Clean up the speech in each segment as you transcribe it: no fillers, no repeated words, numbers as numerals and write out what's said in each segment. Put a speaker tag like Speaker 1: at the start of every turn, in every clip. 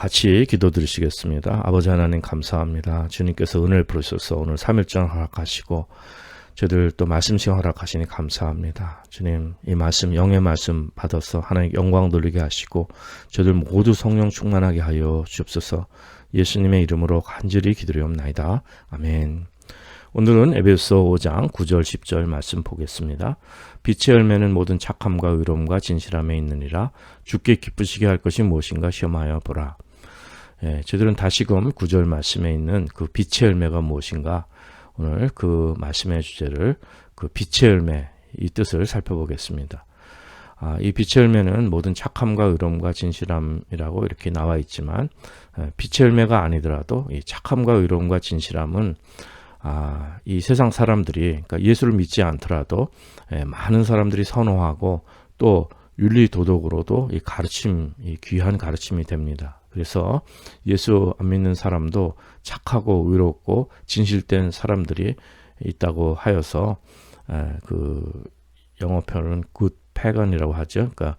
Speaker 1: 같이 기도드리시겠습니다. 아버지 하나님 감사합니다. 주님께서 은혜를 부르셔서 오늘 3일절 허락하시고 저희들 또 말씀 시간 허락하시니 감사합니다. 주님, 이 말씀, 영의 말씀 받아서 하나님 영광 돌리게 하시고 저희들 모두 성령 충만하게 하여 주옵소서. 예수님의 이름으로 간절히 기도드리옵나이다. 아멘. 오늘은 에베소 5장 9절 10절 말씀 보겠습니다. 빛의 열매는 모든 착함과 의로움과 진실함에 있느니라. 주께 기쁘시게 할 것이 무엇인가 시험하여 보라. 저희들은 다시금 9절 말씀에 있는 그 빛의 열매가 무엇인가, 오늘 그 말씀의 주제를 그 빛의 열매, 이 뜻을 살펴보겠습니다. 이 빛의 열매는 모든 착함과 의로움과 진실함이라고 이렇게 나와 있지만, 빛의 열매가 아니더라도 이 착함과 의로움과 진실함은 이 세상 사람들이, 그러니까 예수를 믿지 않더라도 많은 사람들이 선호하고 또 윤리 도덕으로도 이 가르침, 이 귀한 가르침이 됩니다. 그래서 예수 안 믿는 사람도 착하고 의롭고 진실된 사람들이 있다고 하여서 그 영어 표현은 good pagan이라고 하죠. 그러니까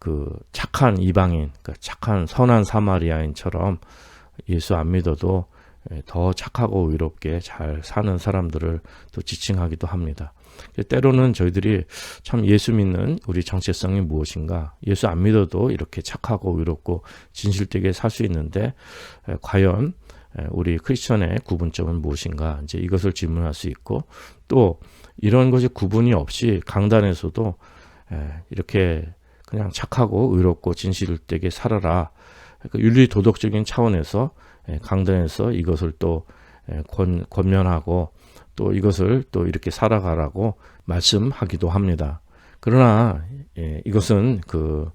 Speaker 1: 그 착한 이방인, 그러니까 착한 선한 사마리아인처럼 예수 안 믿어도 더 착하고 의롭게 잘 사는 사람들을 또 지칭하기도 합니다. 때로는 저희들이 참 예수 믿는 우리 정체성이 무엇인가, 예수 안 믿어도 이렇게 착하고 의롭고 진실되게 살 수 있는데 과연 우리 크리스천의 구분점은 무엇인가, 이제 이것을 질문할 수 있고, 또 이런 것이 구분이 없이 강단에서도 이렇게 그냥 착하고 의롭고 진실되게 살아라, 윤리 도덕적인 차원에서 강단에서 이것을 또 권면하고 또 이것을 또 이렇게 살아가라고 말씀하기도 합니다. 그러나 이것은 그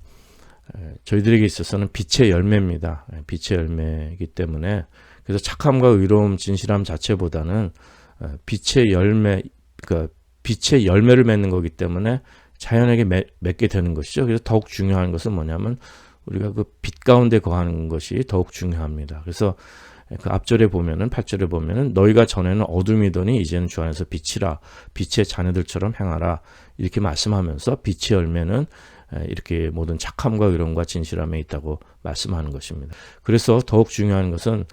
Speaker 1: 저희들에게 있어서는 빛의 열매입니다. 빛의 열매이기 때문에, 그래서 착함과 의로움, 진실함 자체보다는 빛의 열매, 그러니까 빛의 열매를 맺는 거기 때문에 자연에게 맺게 되는 것이죠. 그래서 더욱 중요한 것은 뭐냐면 우리가 그 빛 가운데 거하는 것이 더욱 중요합니다. 그래서 그 앞절에 보면은, 8절에 보면은 너희가 전에는 어둠이더니 이제는 주 안에서 빛이라, 빛의 자녀들처럼 행하라, 이렇게 말씀하면서 빛의 열매는 이렇게 모든 착함과 의로움과 진실함에 있다고 말씀하는 것입니다. 그래서 더욱 중요한 것은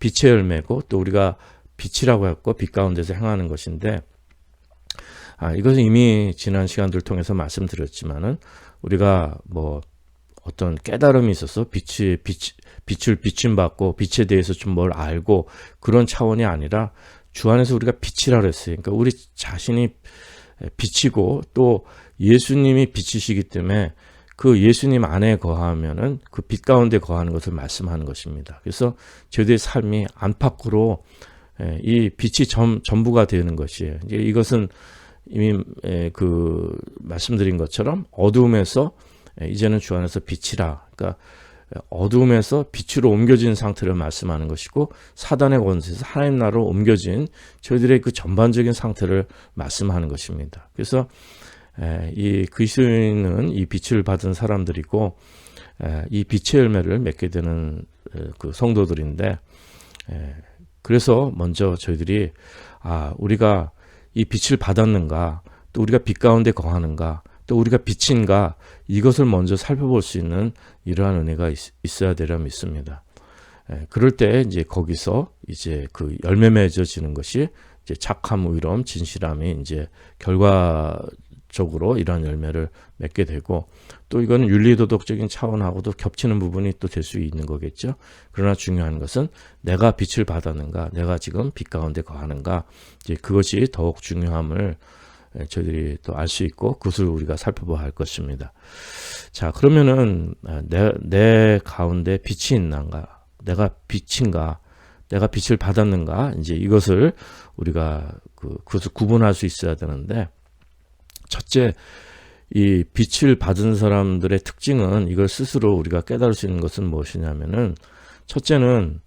Speaker 1: 빛의 열매고, 또 우리가 빛이라고 했고 빛 가운데서 행하는 것인데, 이것은 이미 지난 시간들 통해서 말씀드렸지만은 우리가 뭐 어떤 깨달음이 있어서 빛을 비춤받고 빛에 대해서 좀 뭘 알고 그런 차원이 아니라 주 안에서 우리가 빛이라 그랬어요. 그러니까 우리 자신이 빛이고 또 예수님이 빛이시기 때문에 그 예수님 안에 거하면은 그 빛 가운데 거하는 것을 말씀하는 것입니다. 그래서 저희들의 삶이 안팎으로 이 빛이 전부가 되는 것이에요. 이제 이것은 이미 그 말씀드린 것처럼 어두움에서 이제는 주 안에서 빛이라, 그러니까 어두움에서 빛으로 옮겨진 상태를 말씀하는 것이고, 사단의 권세에서 하나님 나라로 옮겨진 저희들의 그 전반적인 상태를 말씀하는 것입니다. 그래서 이 그리스도인은 이 빛을 받은 사람들이고, 이 빛의 열매를 맺게 되는 그 성도들인데, 그래서 먼저 저희들이 우리가 이 빛을 받았는가, 또 우리가 빛 가운데 거하는가, 또 우리가 빛인가, 이것을 먼저 살펴볼 수 있는 이러한 은혜가 있어야 되려 믿습니다. 그럴 때 이제 거기서 이제 그 열매 맺어지는 것이 이제 착함, 의로움, 진실함이 이제 결과적으로 이러한 열매를 맺게 되고, 또 이거는 윤리도덕적인 차원하고도 겹치는 부분이 또 될 수 있는 거겠죠. 그러나 중요한 것은 내가 빛을 받았는가, 내가 지금 빛 가운데 거하는가, 이제 그것이 더욱 중요함을 저희들이 또 알 수 있고, 그것을 우리가 살펴봐야 할 것입니다. 자, 그러면은 내 가운데 빛이 있는가, 내가 빛인가, 내가 빛을 받았는가, 이제 이것을 우리가 그것을 구분할 수 있어야 되는데, 첫째, 이 빛을 받은 사람들의 특징은, 이걸 스스로 우리가 깨달을 수 있는 것은 무엇이냐면은, 첫째는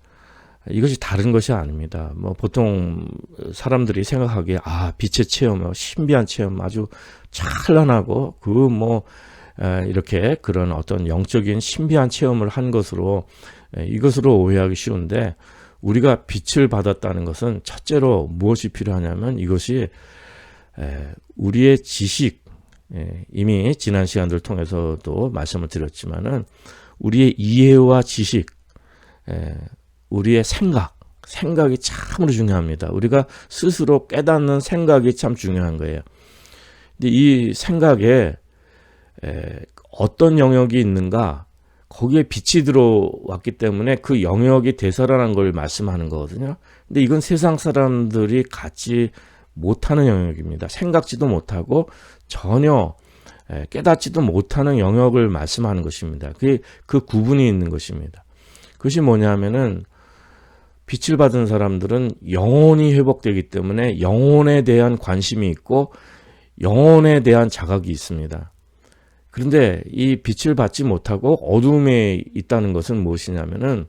Speaker 1: 이것이 다른 것이 아닙니다. 뭐 보통 사람들이 생각하기에 빛의 체험, 신비한 체험, 아주 찬란하고 이렇게 그런 어떤 영적인 신비한 체험을 한 것으로 이것으로 오해하기 쉬운데, 우리가 빛을 받았다는 것은 첫째로 무엇이 필요하냐면, 이것이 우리의 지식, 이미 지난 시간들 통해서도 말씀을 드렸지만은 우리의 이해와 지식, 우리의 생각이 참으로 중요합니다. 우리가 스스로 깨닫는 생각이 참 중요한 거예요. 근데 이 생각에 어떤 영역이 있는가, 거기에 빛이 들어왔기 때문에 그 영역이 되살아난 걸 말씀하는 거거든요. 근데 이건 세상 사람들이 갖지 못하는 영역입니다. 생각지도 못하고 전혀 깨닫지도 못하는 영역을 말씀하는 것입니다. 그 구분이 있는 것입니다. 그것이 뭐냐면은 빛을 받은 사람들은 영혼이 회복되기 때문에 영혼에 대한 관심이 있고 영혼에 대한 자각이 있습니다. 그런데 이 빛을 받지 못하고 어둠에 있다는 것은 무엇이냐면은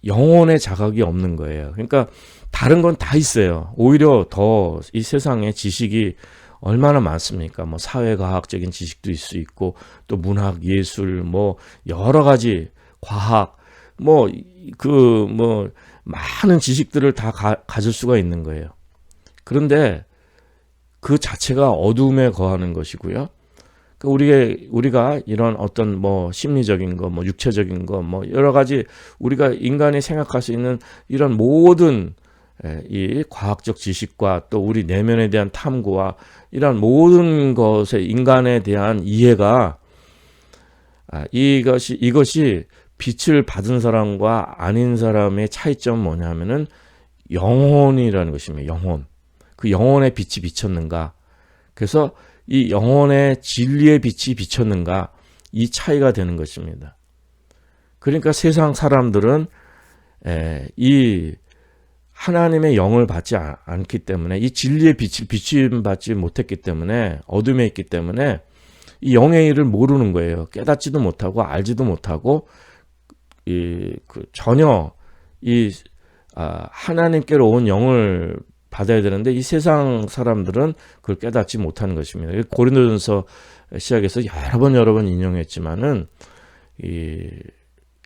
Speaker 1: 영혼의 자각이 없는 거예요. 그러니까 다른 건 다 있어요. 오히려 더 이 세상에 지식이 얼마나 많습니까? 뭐 사회과학적인 지식도 있을 수 있고 또 문학, 예술, 뭐 여러 가지 과학, 많은 지식들을 다 가질 수가 있는 거예요. 그런데 그 자체가 어둠에 거하는 것이고요. 우리가 이런 어떤 심리적인 거, 육체적인 거, 여러 가지 우리가 인간이 생각할 수 있는 이런 모든 이 과학적 지식과 또 우리 내면에 대한 탐구와 이런 모든 것에 인간에 대한 이해가 이것이 빛을 받은 사람과 아닌 사람의 차이점은 뭐냐면은 영혼이라는 것입니다. 영혼. 그 영혼의 빛이 비쳤는가? 그래서 이 영혼의 진리의 빛이 비쳤는가? 이 차이가 되는 것입니다. 그러니까 세상 사람들은 이 하나님의 영을 받지 않기 때문에 이 진리의 빛을 비침받지 못했기 때문에 어둠에 있기 때문에 이 영의 일을 모르는 거예요. 깨닫지도 못하고 알지도 못하고 전혀 하나님께로 온 영을 받아야 되는데 이 세상 사람들은 그걸 깨닫지 못하는 것입니다. 고린도전서 시작해서 여러 번 인용했지만은 이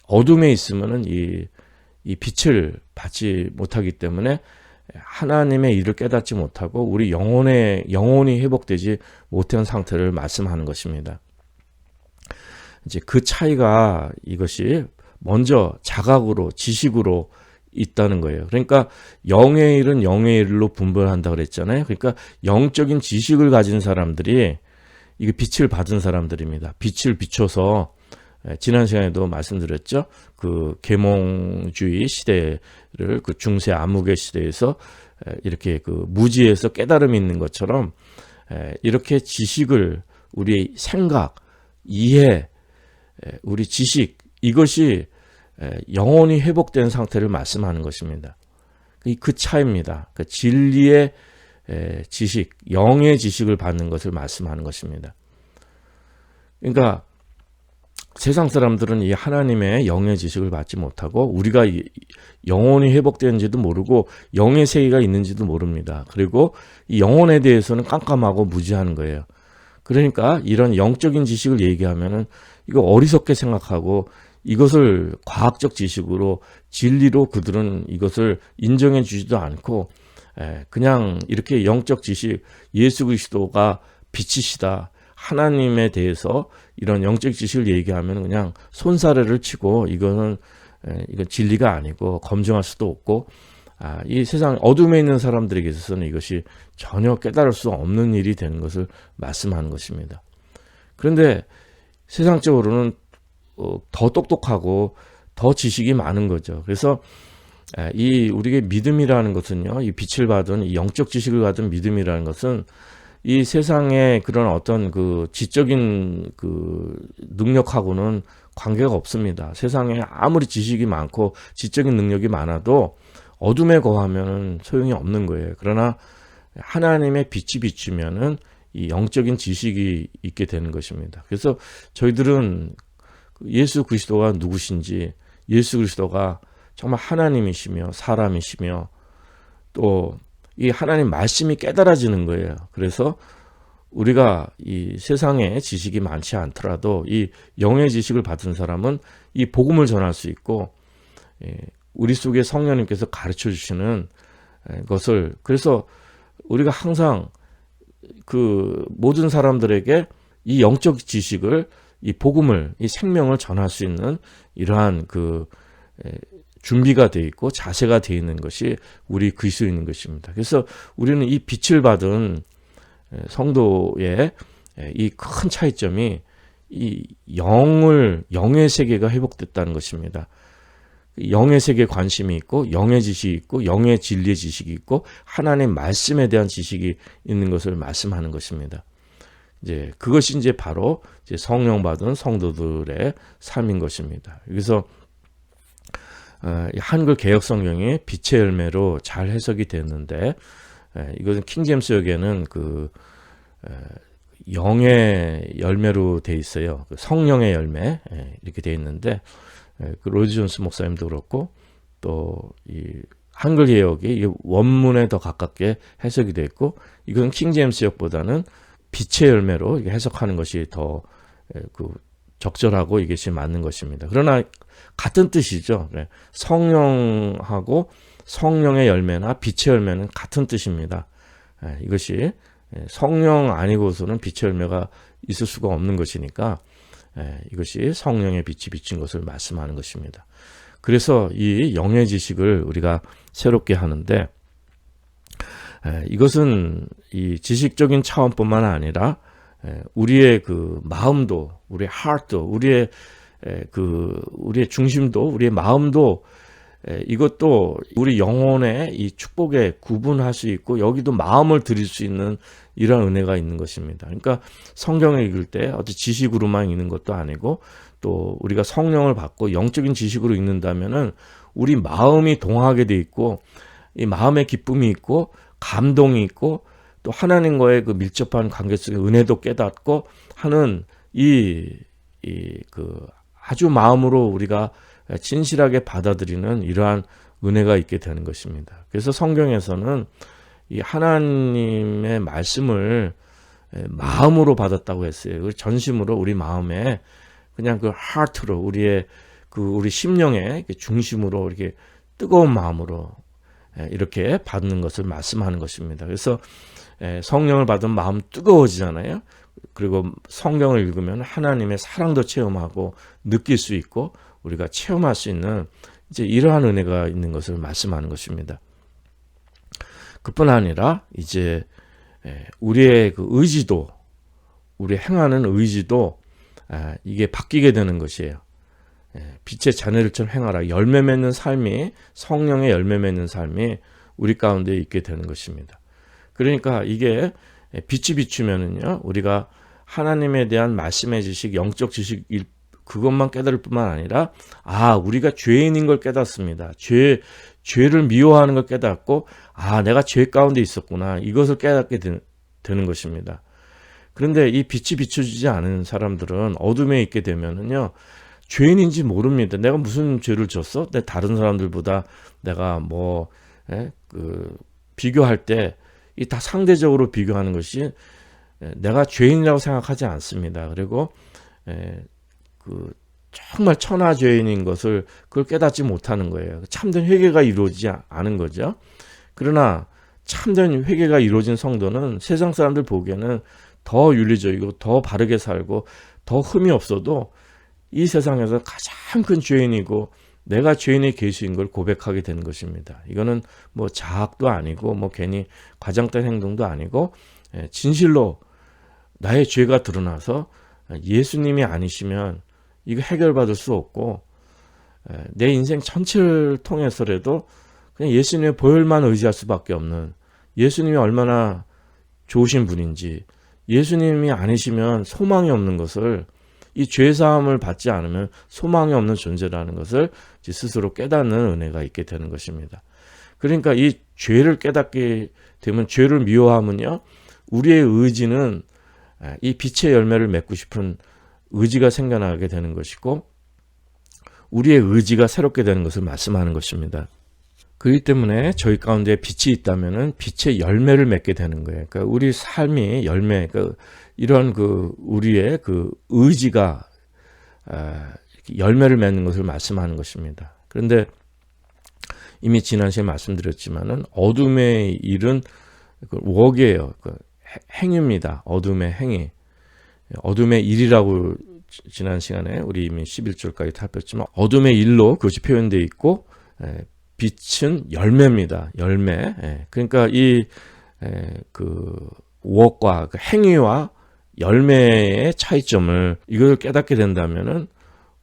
Speaker 1: 어둠에 있으면은 이 빛을 받지 못하기 때문에 하나님의 일을 깨닫지 못하고 우리 영혼이 회복되지 못한 상태를 말씀하는 것입니다. 이제 그 차이가 이것이 먼저 자각으로 지식으로 있다는 거예요. 그러니까 영의 일은 영의 일로 분별한다 그랬잖아요. 그러니까 영적인 지식을 가진 사람들이 이게 빛을 받은 사람들입니다. 빛을 비춰서 지난 시간에도 말씀드렸죠. 그 계몽주의 시대를 그 중세 암흑의 시대에서 이렇게 그 무지에서 깨달음이 있는 것처럼 이렇게 지식을 우리의 생각, 이해, 우리 지식 이것이 영혼이 회복된 상태를 말씀하는 것입니다. 그 차이입니다. 그 진리의 지식, 영의 지식을 받는 것을 말씀하는 것입니다. 그러니까 세상 사람들은 이 하나님의 영의 지식을 받지 못하고 우리가 영혼이 회복되는지도 모르고 영의 세계가 있는지도 모릅니다. 그리고 이 영혼에 대해서는 깜깜하고 무지한 거예요. 그러니까 이런 영적인 지식을 얘기하면은 이거 어리석게 생각하고 이것을 과학적 지식으로 진리로 그들은 이것을 인정해 주지도 않고 그냥 이렇게 영적 지식 예수 그리스도가 빛이시다. 하나님에 대해서 이런 영적 지식을 얘기하면 그냥 손사래를 치고 이건 진리가 아니고 검증할 수도 없고 이 세상 어둠에 있는 사람들에게 있어서는 이것이 전혀 깨달을 수 없는 일이 되는 것을 말씀하는 것입니다. 그런데 세상적으로는 더 똑똑하고 더 지식이 많은 거죠. 그래서 우리의 믿음이라는 것은요, 이 빛을 받은 이 영적 지식을 받은 믿음이라는 것은 이 세상의 그런 어떤 그 지적인 그 능력하고는 관계가 없습니다. 세상에 아무리 지식이 많고 지적인 능력이 많아도 어둠에 거하면 소용이 없는 거예요. 그러나 하나님의 빛이 비추면은 이 영적인 지식이 있게 되는 것입니다. 그래서 저희들은 예수 그리스도가 누구신지, 예수 그리스도가 정말 하나님이시며 사람이시며 또 이 하나님 말씀이 깨달아지는 거예요. 그래서 우리가 이 세상에 지식이 많지 않더라도 이 영의 지식을 받은 사람은 이 복음을 전할 수 있고 우리 속에 성령님께서 가르쳐 주시는 것을, 그래서 우리가 항상 그 모든 사람들에게 이 영적 지식을 이 복음을, 이 생명을 전할 수 있는 이러한 준비가 되어 있고 자세가 되어 있는 것이 우리 그리스도인인 것입니다. 그래서 우리는 이 빛을 받은 성도의 이 큰 차이점이 이 영의 세계가 회복됐다는 것입니다. 영의 세계에 관심이 있고 영의 지식이 있고 영의 진리의 지식이 있고 하나님의 말씀에 대한 지식이 있는 것을 말씀하는 것입니다. 이제 그것이 이제 바로 이제 성령 받은 성도들의 삶인 것입니다. 그래서 한글 개역 성경이 빛의 열매로 잘 해석이 됐는데 이것은 킹제임스역에는 영의 열매로 돼 있어요. 성령의 열매 이렇게 돼 있는데 그 로이드 존스 목사님도 그렇고 또 이 한글 개역이 원문에 더 가깝게 해석이 돼 있고 이것은 킹제임스역보다는 빛의 열매로 해석하는 것이 더 적절하고 이것이 맞는 것입니다. 그러나 같은 뜻이죠. 성령하고 성령의 열매나 빛의 열매는 같은 뜻입니다. 이것이 성령 아니고서는 빛의 열매가 있을 수가 없는 것이니까 이것이 성령의 빛이 비친 것을 말씀하는 것입니다. 그래서 이 영의 지식을 우리가 새롭게 하는데 이것은 이 지식적인 차원뿐만 아니라 우리의 마음도, 우리의 heart도, 우리의 중심도, 우리의 마음도 이것도 우리 영혼의 이 축복에 구분할 수 있고 여기도 마음을 드릴 수 있는 이런 은혜가 있는 것입니다. 그러니까 성경을 읽을 때 어떤 지식으로만 읽는 것도 아니고 또 우리가 성령을 받고 영적인 지식으로 읽는다면은 우리 마음이 동하게 돼 있고 이 마음의 기쁨이 있고 감동이 있고 또 하나님과의 밀접한 관계 속에 은혜도 깨닫고 하는 아주 마음으로 우리가 진실하게 받아들이는 이러한 은혜가 있게 되는 것입니다. 그래서 성경에서는 이 하나님의 말씀을 마음으로 받았다고 했어요. 전심으로 우리 마음에 그냥 하트로 우리의 우리 심령의 중심으로 이렇게 뜨거운 마음으로 이렇게 받는 것을 말씀하는 것입니다. 그래서 성령을 받은 마음 뜨거워지잖아요. 그리고 성경을 읽으면 하나님의 사랑도 체험하고 느낄 수 있고 우리가 체험할 수 있는 이제 이러한 은혜가 있는 것을 말씀하는 것입니다. 그뿐 아니라 이제 우리의 의지도, 우리 행하는 의지도 이게 바뀌게 되는 것이에요. 빛의 자녀들처럼 행하라. 열매 맺는 삶이, 성령의 열매 맺는 삶이 우리 가운데 있게 되는 것입니다. 그러니까 이게 빛이 비추면은요, 우리가 하나님에 대한 말씀의 지식, 영적 지식 그것만 깨달을 뿐만 아니라 우리가 죄인인 걸 깨닫습니다. 죄를 미워하는 걸 깨닫고 내가 죄 가운데 있었구나. 이것을 깨닫게 되는 것입니다. 그런데 이 빛이 비춰지지 않은 사람들은 어둠에 있게 되면은요, 죄인인지 모릅니다. 내가 무슨 죄를 졌어? 다른 사람들보다 내가 비교할 때 이 다 상대적으로 비교하는 것이 내가 죄인이라고 생각하지 않습니다. 그리고 정말 천하 죄인인 것을 그걸 깨닫지 못하는 거예요. 참된 회개가 이루어지지 않은 거죠. 그러나 참된 회개가 이루어진 성도는 세상 사람들 보기에는 더 윤리적이고 더 바르게 살고 더 흠이 없어도 이 세상에서 가장 큰 죄인이고 내가 죄인의 계수인 걸 고백하게 되는 것입니다. 이거는 자학도 아니고 괜히 과장된 행동도 아니고 진실로 나의 죄가 드러나서 예수님이 아니시면 이거 해결받을 수 없고 내 인생 전체를 통해서라도 그냥 예수님의 보혈만 의지할 수밖에 없는, 예수님이 얼마나 좋으신 분인지, 예수님이 아니시면 소망이 없는 것을, 이 죄사함을 받지 않으면 소망이 없는 존재라는 것을 스스로 깨닫는 은혜가 있게 되는 것입니다. 그러니까 이 죄를 깨닫게 되면, 죄를 미워하면요, 우리의 의지는 이 빛의 열매를 맺고 싶은 의지가 생겨나게 되는 것이고 우리의 의지가 새롭게 되는 것을 말씀하는 것입니다. 그렇기 때문에 저희 가운데 빛이 있다면은 빛의 열매를 맺게 되는 거예요. 그러니까 우리 삶이 열매, 이런 우리의 의지가 열매를 맺는 것을 말씀하는 것입니다. 그런데 이미 지난 시간에 말씀드렸지만은 어둠의 일은 웍이에요. 행위입니다. 어둠의 행위. 어둠의 일이라고 지난 시간에 우리 이미 11절까지 살폈지만 어둠의 일로 그것이 표현되어 있고 빛은 열매입니다. 열매. 그러니까 그 work과 그 행위와 열매의 차이점을 이걸 깨닫게 된다면은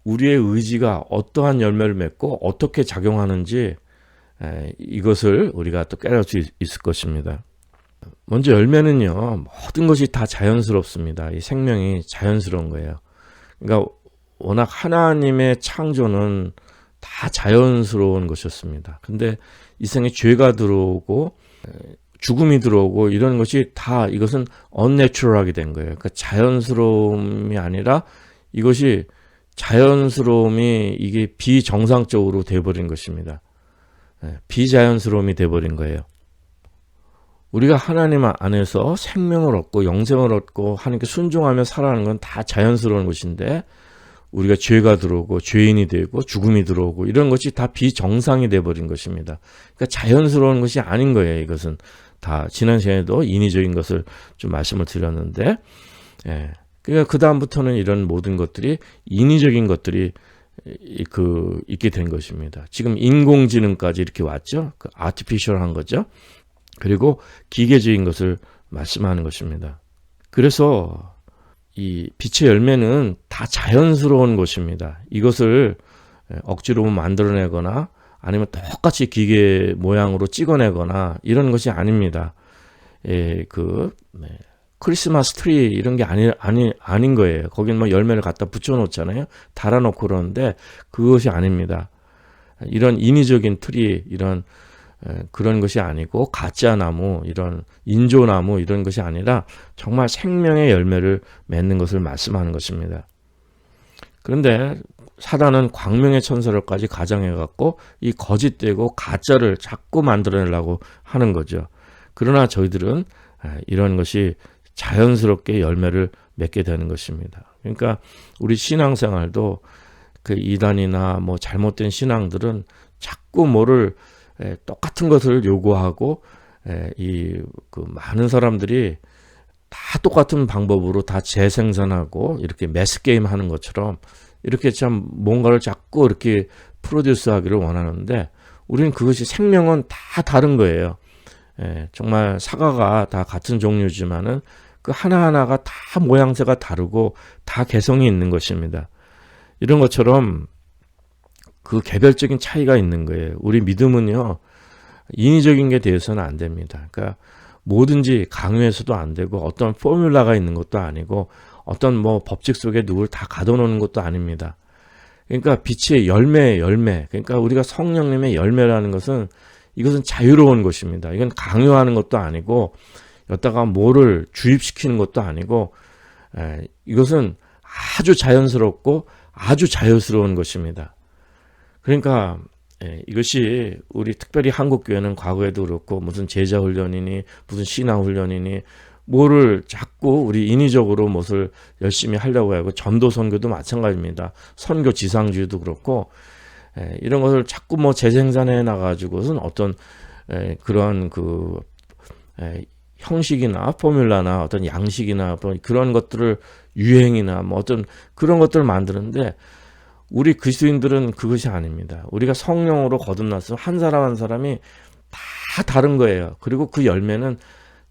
Speaker 1: 우리의 의지가 어떠한 열매를 맺고 어떻게 작용하는지 이것을 우리가 또 깨달을 수 있을 것입니다. 먼저 열매는요, 모든 것이 다 자연스럽습니다. 이 생명이 자연스러운 거예요. 그러니까 워낙 하나님의 창조는 다 자연스러운 것이었습니다. 근데 이 생에 죄가 들어오고 죽음이 들어오고 이런 것이 다 이것은 unnatural하게 된 거예요. 그러니까 자연스러움이 아니라 이것이 자연스러움이 이게 비정상적으로 돼버린 것입니다. 비자연스러움이 돼버린 거예요. 우리가 하나님 안에서 생명을 얻고 영생을 얻고 하나님께 순종하며 살아가는 건 다 자연스러운 것인데 우리가 죄가 들어오고 죄인이 되고 죽음이 들어오고 이런 것이 다 비정상이 돼버린 것입니다. 그러니까 자연스러운 것이 아닌 거예요. 이것은 다 지난 시간에도 인위적인 것을 좀 말씀을 드렸는데 그러니까 그 다음부터는 이런 모든 것들이 인위적인 것들이 있게 된 것입니다. 지금 인공지능까지 이렇게 왔죠. 그 아티피셜한 거죠. 그리고 기계적인 것을 말씀하는 것입니다. 그래서 이 빛의 열매는 다 자연스러운 것입니다. 이것을 억지로 만들어내거나 아니면 똑같이 기계 모양으로 찍어내거나 이런 것이 아닙니다. 크리스마스 트리 이런 게 아닌 거예요. 거긴 뭐 열매를 갖다 붙여놓잖아요. 달아놓고 그러는데 그것이 아닙니다. 이런 인위적인 트리 이런 그런 것이 아니고 가짜 나무 이런 인조나무 이런 것이 아니라 정말 생명의 열매를 맺는 것을 말씀하는 것입니다. 그런데 사단은 광명의 천사를까지 가장해갖고 이 거짓되고 가짜를 자꾸 만들어내려고 하는 거죠. 그러나 저희들은 이런 것이 자연스럽게 열매를 맺게 되는 것입니다. 그러니까 우리 신앙생활도 그 이단이나 뭐 잘못된 신앙들은 자꾸 뭐를 똑같은 것을 요구하고 그 많은 사람들이 다 똑같은 방법으로 다 재생산하고 이렇게 매스게임 하는 것처럼 이렇게 참 뭔가를 자꾸 이렇게 프로듀스 하기를 원하는데 우리는 그것이 생명은 다 다른 거예요. 정말 사과가 다 같은 종류지만은 그 하나하나가 다 모양새가 다르고 다 개성이 있는 것입니다. 이런 것처럼 그 개별적인 차이가 있는 거예요. 우리 믿음은요, 인위적인 게 되어서는 안 됩니다. 그러니까 뭐든지 강요해서도 안 되고 어떤 포뮬라가 있는 것도 아니고 어떤 뭐 법칙 속에 누구를 다 가둬놓는 것도 아닙니다. 그러니까 빛의 열매. 그러니까 우리가 성령님의 열매라는 것은 이것은 자유로운 것입니다. 이건 강요하는 것도 아니고 여기다가 뭐를 주입시키는 것도 아니고 이것은 아주 자연스럽고 아주 자유스러운 것입니다. 그러니까 이것이 우리 특별히 한국교회는 과거에도 그렇고 무슨 제자훈련이니 무슨 신앙훈련이니 뭐를 자꾸 우리 인위적으로 무엇을 열심히 하려고 하고 전도 선교도 마찬가지입니다. 선교 지상주의도 그렇고 이런 것을 자꾸 뭐 재생산해 나가지고는 어떤 그런 그 형식이나 포뮬라나 어떤 양식이나 그런 것들을 유행이나 뭐 어떤 그런 것들을 만드는데 우리 그리스도인들은 그것이 아닙니다. 우리가 성령으로 거듭났으면 한 사람 한 사람이 다 다른 거예요. 그리고 그 열매는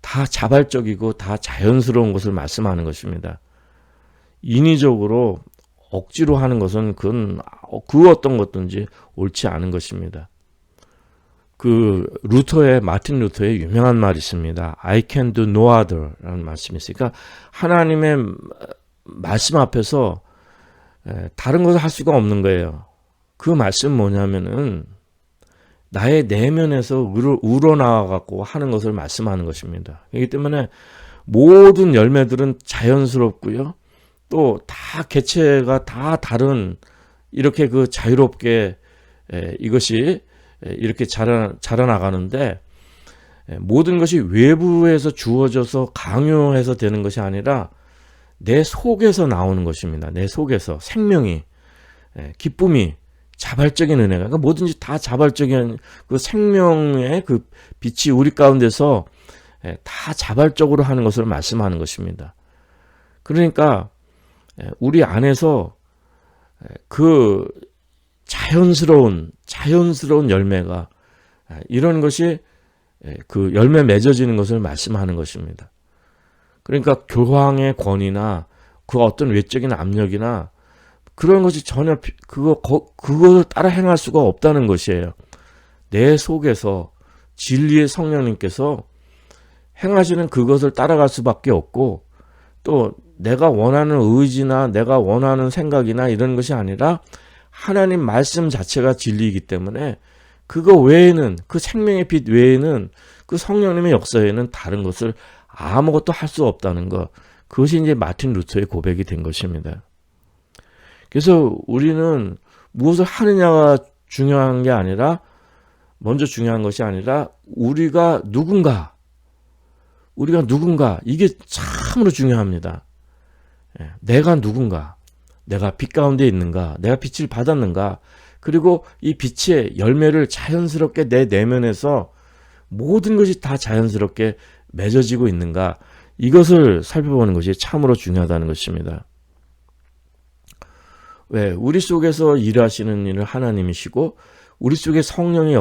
Speaker 1: 다 자발적이고 다 자연스러운 것을 말씀하는 것입니다. 인위적으로 억지로 하는 것은 그 어떤 것든지 옳지 않은 것입니다. 마틴 루터의 유명한 말이 있습니다. I can do no other 라는 말씀이 있어요. 그러니까 하나님의 말씀 앞에서 다른 것을 할 수가 없는 거예요. 그 말씀은 뭐냐면은 나의 내면에서 우러나와갖고 하는 것을 말씀하는 것입니다. 그렇기 때문에 모든 열매들은 자연스럽고요. 또 다 개체가 다 다른 이렇게 그 자유롭게 이것이 이렇게 자라나가는데 모든 것이 외부에서 주어져서 강요해서 되는 것이 아니라 내 속에서 나오는 것입니다. 내 속에서 생명이 기쁨이 자발적인 은혜가 그러니까 뭐든지 다 자발적인 그 생명의 그 빛이 우리 가운데서 다 자발적으로 하는 것을 말씀하는 것입니다. 그러니까 우리 안에서 그 자연스러운 열매가 이런 것이 그 열매 맺어지는 것을 말씀하는 것입니다. 그러니까 교황의 권위나 그 어떤 외적인 압력이나 그런 것이 전혀 그것을 따라 행할 수가 없다는 것이에요. 내 속에서 진리의 성령님께서 행하시는 그것을 따라갈 수밖에 없고, 또 내가 원하는 의지나 내가 원하는 생각이나 이런 것이 아니라 하나님 말씀 자체가 진리이기 때문에 그거 외에는, 그 생명의 빛 외에는, 그 성령님의 역사에는 다른 것을 아무것도 할 수 없다는 것, 그것이 이제 마틴 루터의 고백이 된 것입니다. 그래서 우리는 무엇을 하느냐가 중요한 게 아니라, 먼저 중요한 것이 아니라 우리가 누군가, 이게 참으로 중요합니다. 내가 누군가, 내가 빛 가운데 있는가, 내가 빛을 받았는가, 그리고 이 빛의 열매를 자연스럽게 내 내면에서 모든 것이 다 자연스럽게 맺어지고 있는가, 이것을 살펴보는 것이 참으로 중요하다는 것입니다. 왜? 우리 속에서 일하시는 일은 하나님이시고 우리 속에 성령의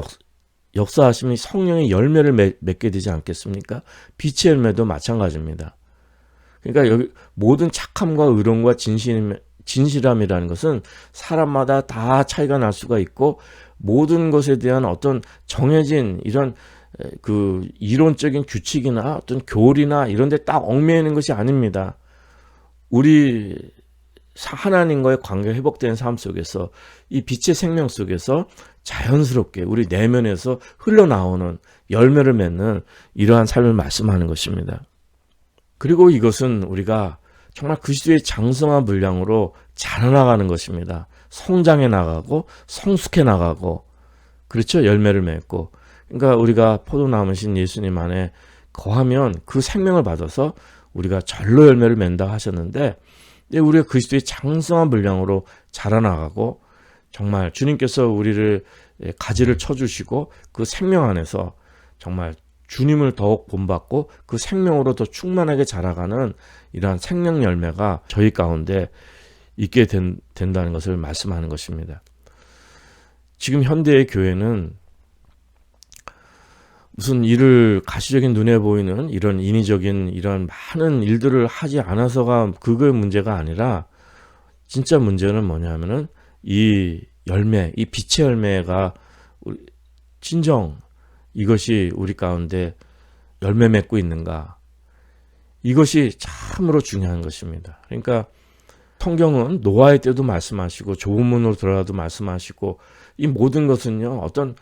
Speaker 1: 역사하심이 성령의 열매를 맺게 되지 않겠습니까? 빛의 열매도 마찬가지입니다. 그러니까 여기 모든 착함과 의로움과 진실함이라는 것은 사람마다 다 차이가 날 수가 있고, 모든 것에 대한 어떤 정해진 이런 그 이론적인 규칙이나 어떤 교리나 이런 데 딱 얽매이는 것이 아닙니다. 우리 하나님과의 관계가 회복된 삶 속에서, 이 빛의 생명 속에서 자연스럽게 우리 내면에서 흘러나오는 열매를 맺는 이러한 삶을 말씀하는 것입니다. 그리고 이것은 우리가 정말 그리스도의 장성한 분량으로 자라나가는 것입니다. 성장해 나가고 성숙해 나가고, 그렇죠? 열매를 맺고. 그러니까 우리가 포도나무신 예수님 안에 거하면 그 생명을 받아서 우리가 절로 열매를 맺는다 하셨는데, 우리가 그리스도의 장성한 분량으로 자라나가고, 정말 주님께서 우리를 가지를 쳐주시고 그 생명 안에서 정말 주님을 더욱 본받고 그 생명으로 더 충만하게 자라가는 이러한 생명 열매가 저희 가운데 있게 된다는 것을 말씀하는 것입니다. 지금 현대의 교회는 무슨 일을 가시적인 눈에 보이는 이런 인위적인 이런 많은 일들을 하지 않아서가 그거의 문제가 아니라, 진짜 문제는 뭐냐면은 이 열매, 이 빛의 열매가 진정 이것이 우리 가운데 열매 맺고 있는가, 이것이 참으로 중요한 것입니다. 그러니까 성경은 노아의 때도 말씀하시고 좁은 문으로 들어가도 말씀하시고, 이 모든 것은요 어떤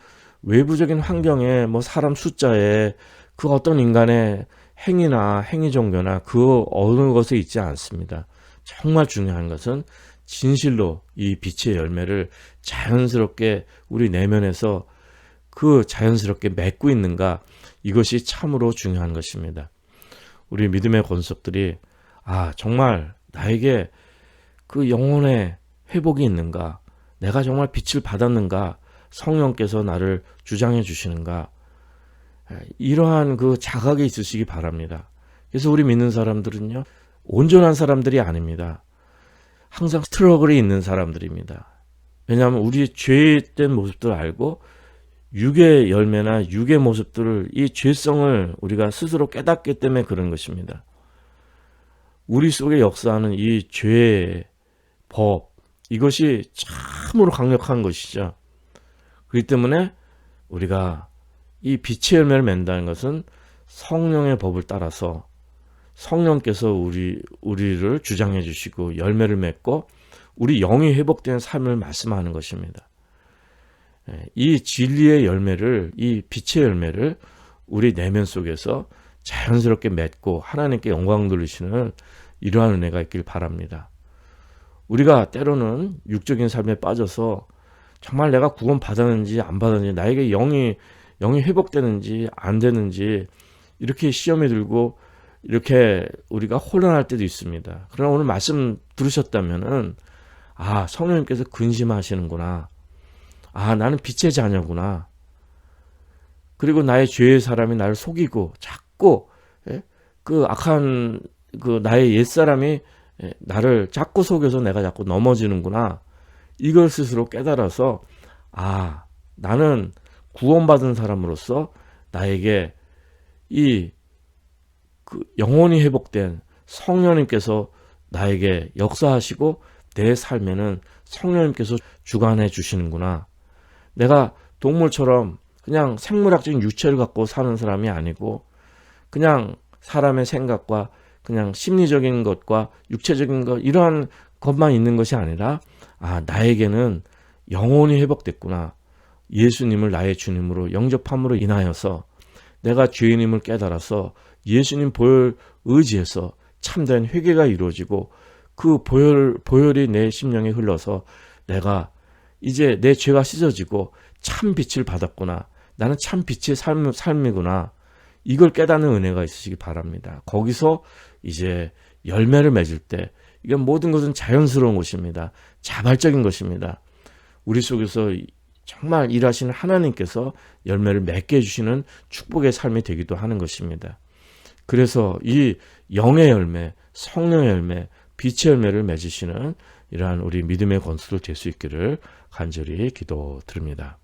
Speaker 1: 외부적인 환경에, 뭐 사람 숫자에, 그 어떤 인간의 행위나 행위 종교나 그 어느 것에 있지 않습니다. 정말 중요한 것은 진실로 이 빛의 열매를 자연스럽게 우리 내면에서 그 자연스럽게 맺고 있는가, 이것이 참으로 중요한 것입니다. 우리 믿음의 권속들이 정말 나에게 그 영혼의 회복이 있는가, 내가 정말 빛을 받았는가, 성령께서 나를 주장해 주시는가, 이러한 그 자각이 있으시기 바랍니다. 그래서 우리 믿는 사람들은요 온전한 사람들이 아닙니다. 항상 스트러글이 있는 사람들입니다. 왜냐하면 우리 죄된 모습들을 알고 육의 열매나 육의 모습들을, 이 죄성을 우리가 스스로 깨닫기 때문에 그런 것입니다. 우리 속에 역사하는 이 죄의 법, 이것이 참으로 강력한 것이죠. 그렇기 때문에 우리가 이 빛의 열매를 맺는다는 것은 성령의 법을 따라서 성령께서 우리를 주장해 주시고 열매를 맺고 우리 영이 회복된 삶을 말씀하는 것입니다. 이 진리의 열매를, 이 빛의 열매를 우리 내면 속에서 자연스럽게 맺고 하나님께 영광 돌리시는 이러한 은혜가 있길 바랍니다. 우리가 때로는 육적인 삶에 빠져서 정말 내가 구원 받았는지 안 받았는지, 나에게 영이 회복되는지 안 되는지 이렇게 시험에 들고 이렇게 우리가 혼란할 때도 있습니다. 그러나 오늘 말씀 들으셨다면은 성령님께서 근심하시는구나, 나는 빛의 자녀구나, 그리고 나의 죄의 사람이 나를 속이고 자꾸 그 악한 그 나의 옛사람이 나를 자꾸 속여서 내가 자꾸 넘어지는구나. 이걸 스스로 깨달아서 나는 구원받은 사람으로서 나에게 영혼이 회복된 성령님께서 나에게 역사하시고 내 삶에는 성령님께서 주관해 주시는구나. 내가 동물처럼 그냥 생물학적인 유체를 갖고 사는 사람이 아니고 그냥 사람의 생각과 그냥 심리적인 것과 육체적인 것 이러한 것만 있는 것이 아니라 나에게는 영혼이 회복됐구나. 예수님을 나의 주님으로 영접함으로 인하여서 내가 죄인임을 깨달아서 예수님 보혈 의지해서 참된 회개가 이루어지고 그 보혈이 내 심령에 흘러서 내가 이제 내 죄가 씻어지고 참 빛을 받았구나. 나는 참 빛의 삶이구나. 이걸 깨닫는 은혜가 있으시기 바랍니다. 거기서 이제 열매를 맺을 때 이건 모든 것은 자연스러운 것입니다. 자발적인 것입니다. 우리 속에서 정말 일하시는 하나님께서 열매를 맺게 해주시는 축복의 삶이 되기도 하는 것입니다. 그래서 이 영의 열매, 성령의 열매, 빛의 열매를 맺으시는 이러한 우리 믿음의 건수들 될 수 있기를 간절히 기도드립니다.